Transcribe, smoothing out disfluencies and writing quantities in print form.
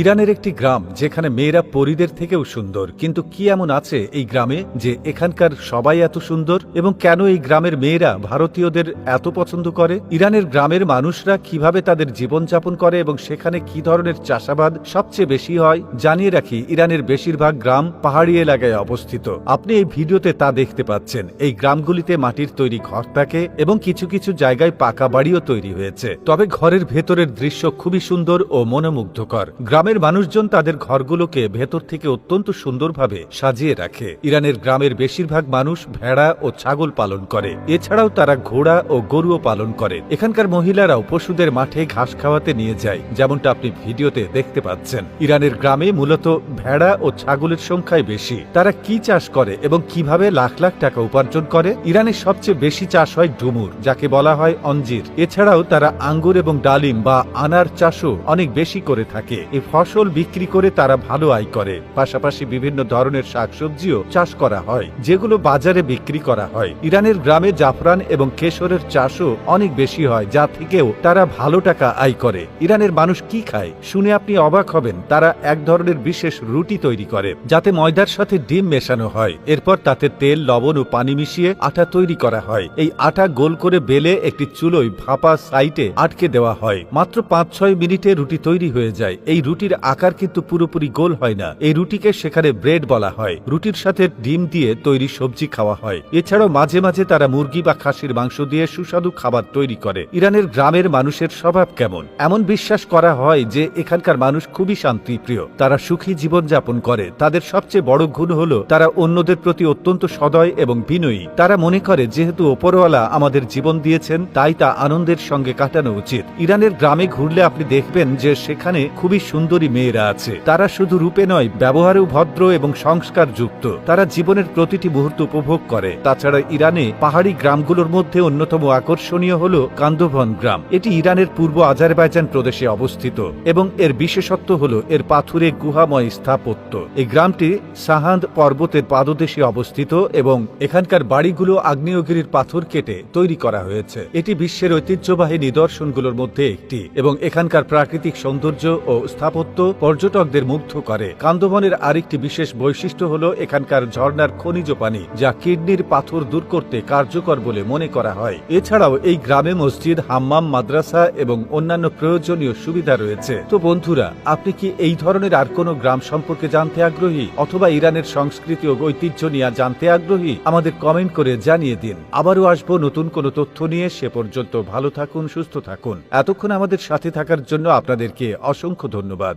ইরানের একটি গ্রাম যেখানে মেয়েরা পরীদের থেকেও সুন্দর, কিন্তু কি এমন আছে এই গ্রামে যে এখানকার সবাই এত সুন্দর, এবং কেন এই গ্রামের মেয়েরা ভারতীয়দের এত পছন্দ করে? ইরানের গ্রামের মানুষরা কিভাবে তাদের জীবনযাপন করে এবং সেখানে কি ধরনের চাষাবাদ সবচেয়ে বেশি হয়? জানিয়ে রাখি, ইরানের বেশিরভাগ গ্রাম পাহাড়ি এলাকায় অবস্থিত। আপনি এই ভিডিওতে তা দেখতে পাচ্ছেন। এই গ্রামগুলিতে মাটির তৈরি ঘর থাকে এবং কিছু কিছু জায়গায় পাকা বাড়িও তৈরি হয়েছে। তবে ঘরের ভেতরের দৃশ্য খুবই সুন্দর ও মনোমুগ্ধকর। গ্রামের মানুষজন তাদের ঘরগুলোকে ভেতর থেকে অত্যন্ত সুন্দরভাবে সাজিয়ে রাখে। ইরানের গ্রামের বেশিরভাগ মানুষ ভেড়া ও ছাগল পালন করে। এছাড়াও তারা ঘোড়া ও গরুও পালন করে। এখানকার মহিলারাও পশুদের মাঠে ঘাস খাওয়াতে নিয়ে যায়, যেমনটা আপনি ভিডিওতে দেখতে পাচ্ছেন। ইরানের গ্রামে মূলত ভেড়া ও ছাগলের সংখ্যাই বেশি। তারা কি চাষ করে এবং কিভাবে লাখ লাখ টাকা উপার্জন করে? ইরানের সবচেয়ে বেশি চাষ হয় ডুমুর, যাকে বলা হয় অঞ্জির। এছাড়াও তারা আঙ্গুর এবং ডালিম বা আনার চাষও অনেক বেশি করে থাকে। এই ফসল বিক্রি করে তারা ভালো আয় করে। পাশাপাশি বিভিন্ন ধরনের শাকসবজিও চাষ করা হয়, যেগুলো বাজারে বিক্রি করা হয়। ইরানের গ্রামে জাফরান এবং কেশরের চাষও অনেক বেশি হয়, যা থেকেও তারা ভালো টাকা আয় করে। ইরানের মানুষ কি খায় শুনে আপনি অবাক হবেন। তারা এক ধরনের বিশেষ রুটি তৈরি করে, যাতে ময়দার সাথে ডিম মেশানো হয়। এরপর তাতে তেল, লবণ ও পানি মিশিয়ে আটা তৈরি করা হয়। এই আটা গোল করে বেলে একটি চুলোয় ভাপা সাইটে আটকে দেওয়া হয়। মাত্র 5-6 মিনিটে রুটি তৈরি হয়ে যায়। এই রুটির আকার কিন্তু পুরোপুরি গোল হয় না। এই রুটিকে সেখানে ব্রেড বলা হয়। রুটির সাথে ডিম দিয়ে তৈরি সবজি খাওয়া হয়। এছাড়াও মাঝে মাঝে তারা মুরগি বা খাসির মাংস দিয়ে সুস্বাদু খাবার তৈরি করে। ইরানের গ্রামের মানুষের স্বভাব কেমন? এমন বিশ্বাস করা হয় যে এখানকার মানুষ খুবই শান্তিপ্রিয়। তারা সুখী জীবনযাপন করে। তাদের সবচেয়ে বড় গুণ হলো তারা অন্যদের প্রতি অত্যন্ত সদয় এবং বিনয়ী। তারা মনে করে যেহেতু ওপরওয়ালা আমাদের জীবন দিয়েছেন, তাই তা আনন্দের সঙ্গে কাটানো উচিত। ইরানের গ্রামে ঘুরলে আপনি দেখবেন যে সেখানে খুবই সুন্দরী মেয়েরা আছে। তারা শুধু রূপে নয়, ব্যবহারেও ভদ্র এবং সংস্কার যুক্ত। তারা জীবনের প্রতিটি মুহূর্ত উপভোগ করে। তাছাড়া ইরানে পাহাড়ি গ্রামগুলোর মধ্যে অন্যতম আকর্ষণীয় হল কান্দোভন গ্রাম। এটি ইরানের পূর্ব আজারবাইজান প্রদেশে অবস্থিত এবং এর বিশেষত্ব হল এর পাথুরে গুহাময় স্থাপত্য। এই গ্রামটি সাহান্দ পর্বতের পাদদেশে অবস্থিত এবং এখানকার বাড়িগুলো আগ্নেয়গিরির পাথর কেটে তৈরি করা হয়েছে। এটি বিশ্বের ঐতিহ্যবাহী নিদর্শনগুলোর মধ্যে একটি এবং এখানকার প্রাকৃতিক সৌন্দর্য ও স্থাপত্য পর্যটকদের মুগ্ধ করে। কান্দোভনের আরেকটি বিশেষ বৈশিষ্ট্য হল এখানকার ঝর্ণার খনিজ পানি, যা কিডনির পাথর দূর করতে কার্যকর বলে মনে করা হয়। এছাড়াও এই গ্রামে মসজিদ, হাম্মাম, মাদ্রাসা এবং অন্যান্য প্রয়োজনীয় সুবিধা রয়েছে। তো বন্ধুরা, আপনি কি এই ধরনের আর কোনো গ্রাম সম্পর্কে জানতে আগ্রহী, অথবা ইরানের সংস্কৃতি ও ঐতিহ্য নিয়ে জানতে আগ্রহী? আমাদের কমেন্ট করে জানিয়ে দিন। আবারও আসবো নতুন কোনো তথ্য নিয়ে। সে পর্যন্ত ভালো থাকুন, সুস্থ থাকুন। এতক্ষণ আমাদের সাথে থাকার জন্য আপনাদেরকে অসংখ্য ধন্যবাদ।